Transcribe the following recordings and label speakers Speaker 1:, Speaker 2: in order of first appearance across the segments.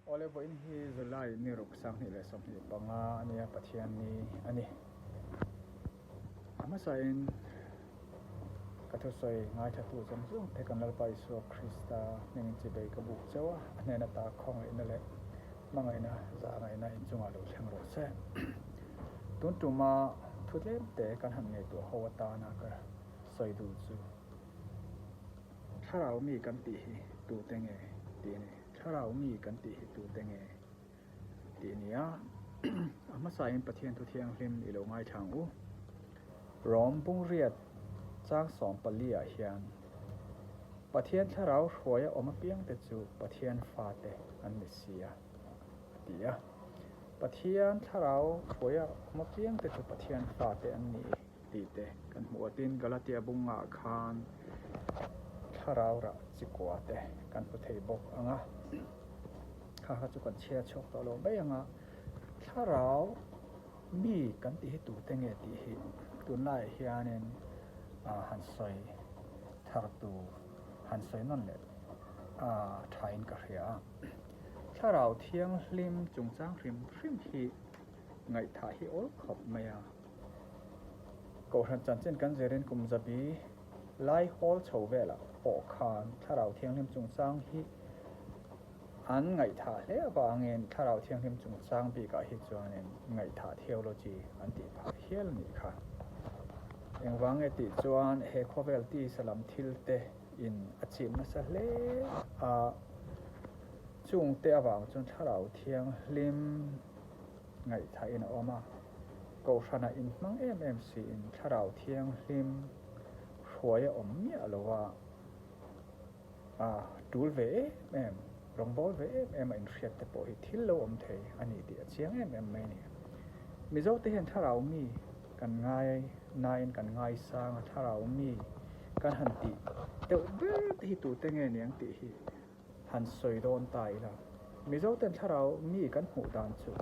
Speaker 1: ole bo in hi zulai ni ruk sang ni le som hi panga ania pathian ni ani ama sain katho soi ngai tha tu jam zung te kan lal pai so krista ning chi be ka bu chawa ane na ta khong in le mangai na za ngai na in chunga lo thang ro se tun tu ma thu tlem te kan han ngai tu hawata na ka soi du chu tharau mi kan ti hi tu te nge ti ni tharau mi kan ti hi tu te nge ti ni a ama sain pathian thu thiang hlim i lo ngai thang u rom bung riat chang som palia hian pathian tharau hruaya oma piang te chu pathian fa te an mesia tia pathian tharau hruaya oma piang te chu pathian fa te an ni ti te kan muatin galatia bunga khan tharau ra chikwa te kan puthei bok anga kha chu kan chia chok to lo bai anga tharau mi kan ti hi tu te nge ti hi tun lai hianin han soi thar tu han soi non le thain ka hria tharau thiang hlim chung chang hrim hrim hi ngai tha hi ol khop maya ko han chan chen kan zerin kum zabi lai hol chho vela po khan tharau thiang hlim chung chang hi an ngai tha hle awangin tharau thiang hlim chung chang bi ka hi chuanin ngai tha theology an ti pha hial ni kha engwang e ti chuan he khovel ti salam thil te in achim na sa hle a chung te awang chun tharau thiang hlim ngai tha in oma ko thana in mang em si in tharau thiang hlim hruaya om mi alowa tul ve em rong bol ve em in riat te po hi thil lo om thei ani ti chiang em mai ni mi zo te hen tharau mi kan ngai nain kan ngai sang tharau mi kan han ti teu ber ti tu te nge niang ti hi han soi don tai la mi zo ten tharau mi kan hu dan chu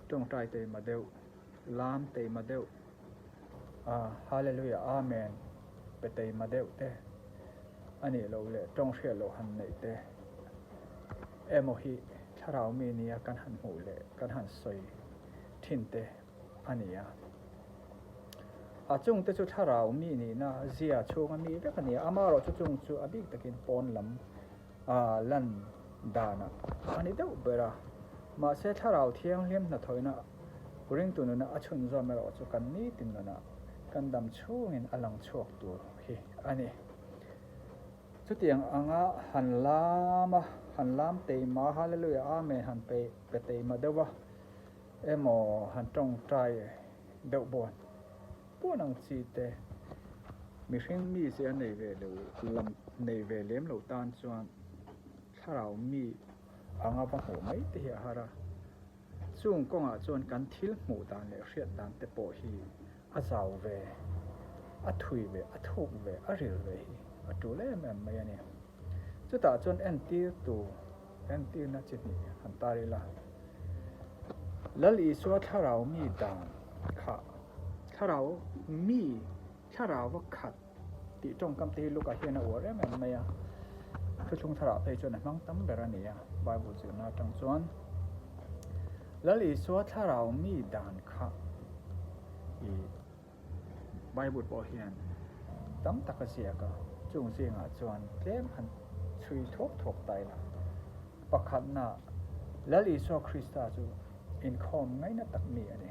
Speaker 1: tong tai te ma deu lam te ma deu hallelujah amen pe te ma deu te ani lo le tong hria lo han nei te emo hi tharau mi nia kan han hu le kan han soi thin te ania chung te chu tharau mi ni na zia chunga mi ve kani amaro chu chung chu abik takin pon lam lan dana ani deu bera ma se tharau thiang hlim na thoina ring tu na achun zo mero chu kan ni tin na kan dam chungin alang chuak tu hi ani chu tiang anga han lam te ma hallelujah amen han pe te ma dewa emo han tong trai deu bon po nang chi te mi hring mi se nei ve lo lam nei ve lem lo tan chuan tharau mi anga pa ho mai te hi hara chung konga chuan kan thil hmu dan le hriat dan te po hi a zau ve a thui ve a thuk ve a ril ve hi a tu le mem mai ani chu ta chuan en ti na chi ni han tari la lali suwa tharau mi dan kha tharau mi tharau wa khat ti tong kam te luka hian a ore mem mai a thu chung tharau te chuan mang tam berania bible chu na tang chuan lali suwa tharau mi dan kha i bible po hian tam takasia ka chung singa chuan tlem han chui thok tai la pakhat na lali so krista chu in khom ngai na tak mi ani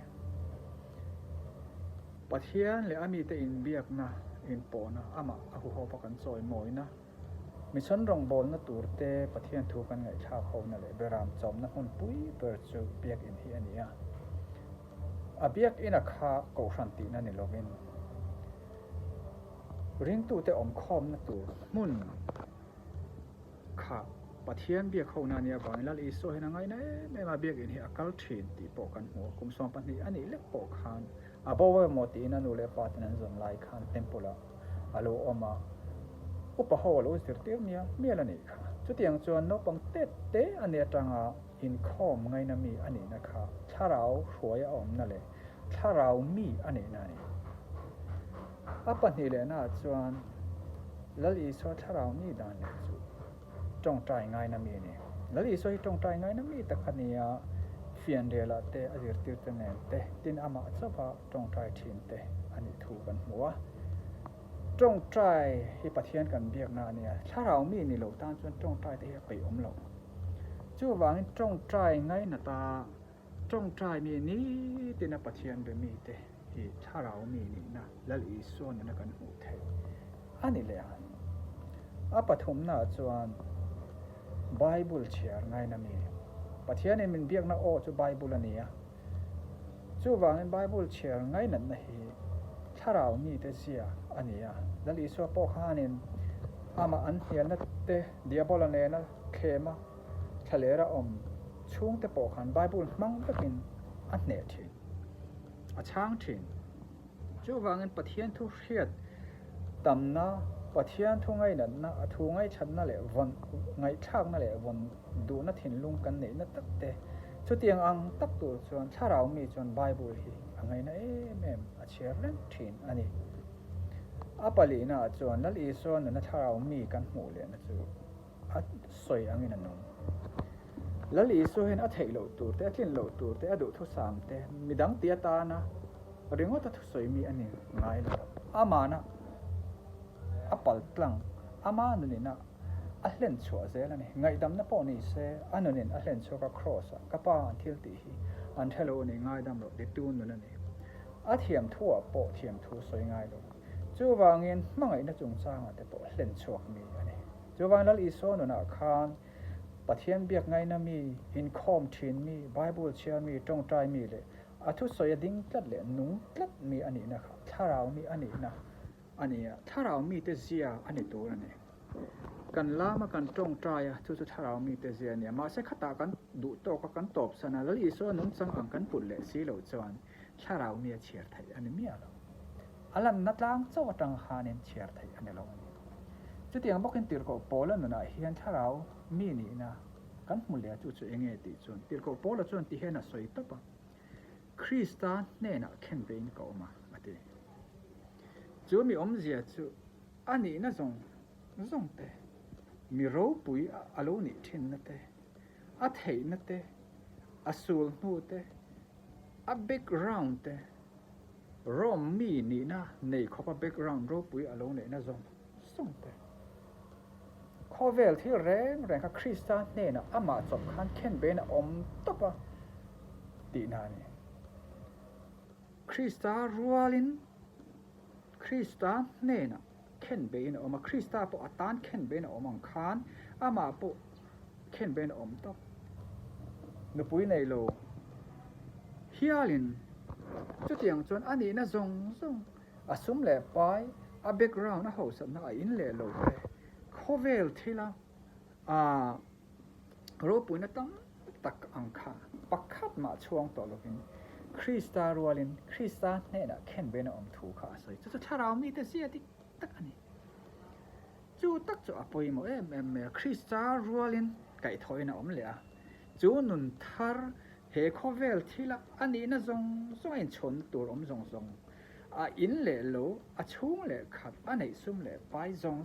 Speaker 1: pathian le ami te in biak na in po na ama a hu ho pakan choi moi na mission rong bol na turte pathian thu kan ngai tha kho na le beram chom na hun pui per chu biak in hi ania a biak in a kha ko shanti na ni lovin ring tu te om khom na tur mun kha pathian biak ho na nia bang lal i so hena ngai na me ma biak in hi akal thin ti po kan ho kum som pan ni ani le po khan abowe moti na nu le patnan zon lai khan tempola alo oma upa ho lo sirtir nia miela ni kha chutiang chuan no pang te ane tanga in khom ngai na mi ani na kha tharau hruaya om na le tharau mi ani na ni apa ni le na chuan lal i so tharau mi dan le chu tong trai ngai na mi ni แล้วอีสวยตรงใจไงน้ำมีแต่คันนี้เฟียนเดลเตอจิรติตเนเตตินอามาจะพาตรงใจทีนเตอันนี้ถูกกันหัวตรงใจที่ปะเทียนกันเบียกนาเนี่ยถ้าเรามีนี่เราตั้งจนตรงใจที่ไปอมเราจู่วางตรงใจไงนะตาตรงใจมีนี้ตินปะเทียนไปมีเตที่ถ้าเรามีนี่นะแล้วอีส่วนนั้นกันหูเทอันนี้เลยปฐมน่ะจวนไบเบิลเชียร์ไงนะมีปะเทียนนี่มันเบียกนะโอ้จูไบเบิลอันนี้จู่วางไบเบิลเชียร์ไงนั่นนะฮีถ้าเรามีแต่เสียอันนี้แล้วอีส่วนพวกข้านี่อามาอันเฮียนนั่นเตเดียบอลเนนะเคมาทะเลระอมช่วงแต่ปกขันไบเบิลมั่งก็กินอันเนทินช้างถิ่นจู่วางเงินปะเทียนทุเรียดตำนะปะเทียนทุงไงนั่นนะทุงไงฉันนั่นแหละวันไงช่างนั่นแหละวันดูนัดถิ่นลุงกันเนี่ยนัดตักเตชุดเตียงอังตักตัวจวนถ้าเรามีจวนไบเบิลฮีอังไงนะแม่เชียร์เล่นถิ่นอันนี้ปลีน่ะจวนนั่นอีส่วนนั่นถ้าเรามีกันหมู่เลยนะจู่สวยอังไงนั่นน้องแล้วลีส่วนเทโลตูเตทิ้งโลตูเตดูทุสามเตมีดังเตียตานะเรื่องว่าทุสวยมีอันนี้ง่ายเลยอามานะปัลตังอามานุนี่นะเล่นชัวเซลนี่ง่ายดำนะปอนี่เซอันนู้นเล่นชัวกับครอสกับป้าอันทิลตีอันเทโลนี่ง่ายดำหรอกดิตูนนู่นนี่เทียมทั่วโปเทียมทั่วสวยง่ายเลยจู่วางเงินมั่งไงนะจงสร้างแต่ปอเล่นชัวมีอันนี้จู่วางแล้วลีส่วนน่ะคานปะเทียนเบียกไงนะมีอินคอมทินมีไบเบิลเชียร์มีตรงใจมีเลยทุสวยดิ้งตัดเลยนุ่งตัดมีอันนี้นะครับถ้าเรามีอันนี้นะอันนี้ถ้าเรามีแต่เสียอันนี้ตัวนั่นเองกันล่ามากันตรงใจทุกถ้าเรามีแต่เสียเนี่ยมาเสกขัดกันดูโตกันตบสนะแล้วอีส่วนนุ่งสังอังกันปุ่นเลยสีเหล่าจวนถ้าเรามีเชียร์ไทยอันนี้มีอะไรอันนัดล้างเจ้าตังหาเนี่ยเชียร์ไทยอันนี้เราจุดที่ยังบอกกันตีร์ก็โปแลนด์นะเฮียนถ้าเรามีนี่นะกันหมดเลยจุดเองเอติจวนตีร์ก็โปแลนด์จวนที่เห็นน่ะสวยตับคริสต์านเนี่ยนะเข็นเป็นก็มาที่จู่มีอมเสียจู่อันนี้นะส่งเตมีรูปปุยอารมณ์นี่ทิ้งนั่นเตเทียนนั่นเตสูลนู่นเตแบ็กกราวด์เตรอมมีนี่นะในขอบแบ็กกราวด์รูปปุยอารมณ์เนี่ยนะส่งเตข้อเวลที่แรงกับคริสต์เนี่ยนะมาจบขันเข็นเป็นอมตับตีนานี่คริสต์รัวลินคริสต์เนี่ยนะเข็นเป็นอมคริสต์ปอตันเข็นเป็นอมังคานมาปอเข็นเป็นอมตับนุปุยในโลเฮียลินจุดอย่างจนอันนี้นะส่งสมเล่ไปแบ็กกราวด์นะเขาสันนะอินเล่โลเตข้อเวลที่ละรูปุยนะตั้งตักอังคาปักขัดมาช่วงต่อลกินคริสต์รัวลินคริสต์เนี่ยนะเข็นเป็นอมถูกขาใส่จุดถ้าเรามีแต่เสียที่ตักอันนี้จู่ตักจู่อภัยมั้ยคริสต์รัวลินไก่ถอยนะอมเลยจู่นุนทาร์เฮข้อเวลที่ละอันนี้นะส่งอินชนตัวอมส่งอินเล่โลช่วงเล่ขัดอันไหนซุ่มเล่ไปส่ง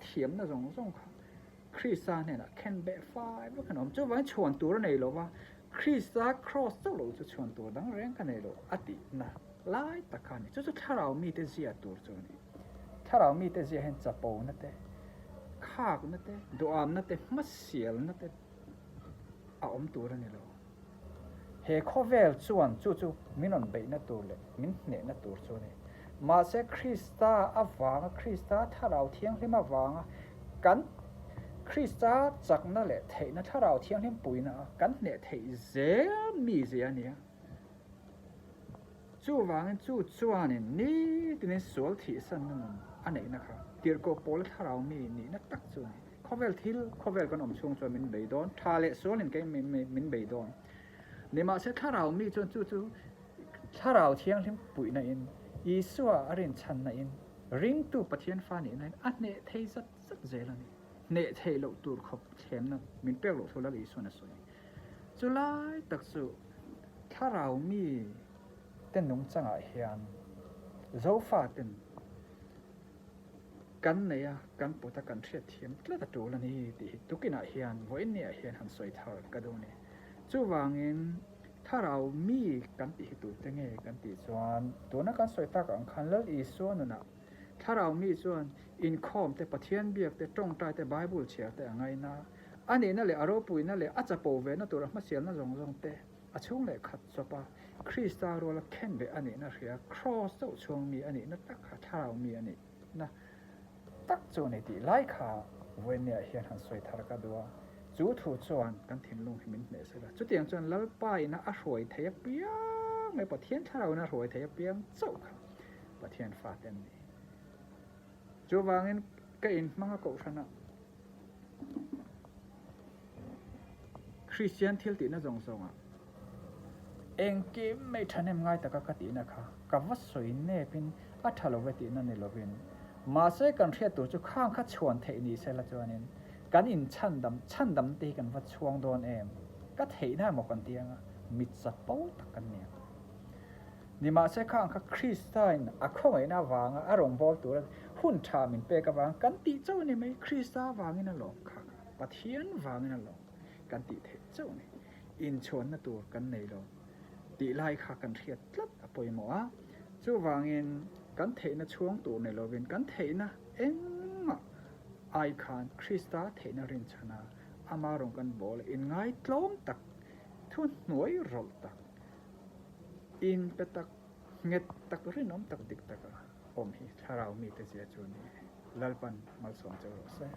Speaker 1: เทียมนะส่งขัดคริสต์เนี่ยนะเข็นเบฟไฟแล้วขนมจู่วันชวนตัวไหนโลวะคริสต์ครอสตัวเราจะชวนตัวดังแรงกันไหนโลตินะไล่ตะการนี่จู่ถ้าเรามีแต่เสียตัวจนี่ถ้าเรามีแต่เสียเห็นจับโปนั่นเต้ข้ากนั่นเต้ดูอามนั่นเต้มัสเสียลนั่นเต้อมตัวนั่นโลเฮข้อเวลชวนจู่มินอนเบย์นั่นตัวเลยมินเนี่ยนั่นตัวจนี่มาเสคริสต์วางคริสต์ถ้าเราเที่ยงที่มาวางกันคริสต์จากนั่นแหละเทนะถ้าเราเที่ยงที่ปุยนะกันเนี่ยเทเซมีเสียเนี่ยจู่วางจู่จวนนี่ที่นี่สวลที่สันนั่นอันไหนนะครับเดี๋ยวก็โปลถ้าเรามีนี่นักตักจวนข้อเวลที่ข้อเวลก็นมช่วงจวนมินเบย์ดอนทาเลสวลินก็มินเบย์ดอนเนี่ยมาเสถ้าเรามีจวนจู่ถ้าเราเที่ยงที่ปุยนะอินอีสัวอรินชันนะอินริงตู้ปะเทียนฟ้านี่นั่นอันเนี่ยเทสัดเจริญนี่เนี่ยเทโลตูร์ขบเทมนะมินเปรี้ยวโลทุลาลีส่วนส่วนจุลายตักสุถ้าเรามีเต้นนุ่งจังอาเฮียนเจ้าฟ้าเต้น กันเนี่ยกันปุตตะกันเทียดเทียมแล้วแต่ตัวละนี่ติตุกินาเฮียนวันเนี่ยเฮียนหันสวยเท่ากันดูเนี่ยจู่วางเงินถ้าเรามีกันติตัวเต็งเงกันติส่วนตัวนักการสวยตากับคันเลิกอีส่วนนั่นนะถ้าเรามีส่วนอินคอมแต่ปะเทียนเบียกแต่ตรงใจแต่ไบเบิลเชียแต่ไงนะอันนี้นั่นแหละอารมณ์ปุยนั่นแหละอาจจะโปเวนั่นตัวเราไม่เสียนั่นรงแต่อาช่วงแหละขัดสปาคริสตาโรละแค่นไปอันนี้นะเสียครอสเจ้าช่วงมีอันนี้นั่นตักถ้าเรามีอันนี้นะตักโจนติไล่ขาเวนเนี่ยเฮียนหันสวยทารกดัวจู่ถูจวนกันถิ่นลงหิมินเนสละจุดเตียงจวนแล้วไปนะอร่อยเทียบเปียงในประเทศถ้าเรานะรวยเทียบเปียงเจ้าค่ะประเทศฟ้าเต็มนี้จู่วางเงินก็อินมังกรชนะคริสเตียนเที่ยวตีน่าสงสารเองกิมไม่ทันเอ็มง่ายแต่ก็กตินะคะกับว่าสวยเน่เป็นอัฐลเวตินั่นในโลวินมาเสกันเทียตัวจุข้างขัดชวนเทนีเซลจวนินกันอินชันดำตีกันว่าช่วงโดนเอ็มก็เทหน้าหมกกันเตียงมิดสะปูตักกันเนี่ยนี่มาเสข้างขัดคริสเตียนอะข้องไอ้หน้าวางอารมณ์บอลตัวหุ่นชามินเปกับวางกันตีเจ้านี่ไม่คริสตาวางนี่นั่นหรอกค่ะปะเทียนวางนี่นั่นหรอกกันตีเทเจ้านี่อินชวนนั่นตัวกันในหรอกตีไล่ขากันเทียดลัดปอยหมอจู่วางเงินกันเทนะช่วงตัวในโลเวนกันเทนะเอ็งไอคานคริสตาเทนะรินชนะอามารงกันบอลอินไงตล้มตักทุนหน่วยรอตักอินเปตักเงตักรินอมตักดิกตักอมฮีถ้าเรามีแต่เสียจวนนี้ลัลปันมาส่งเจ้าโรเซ่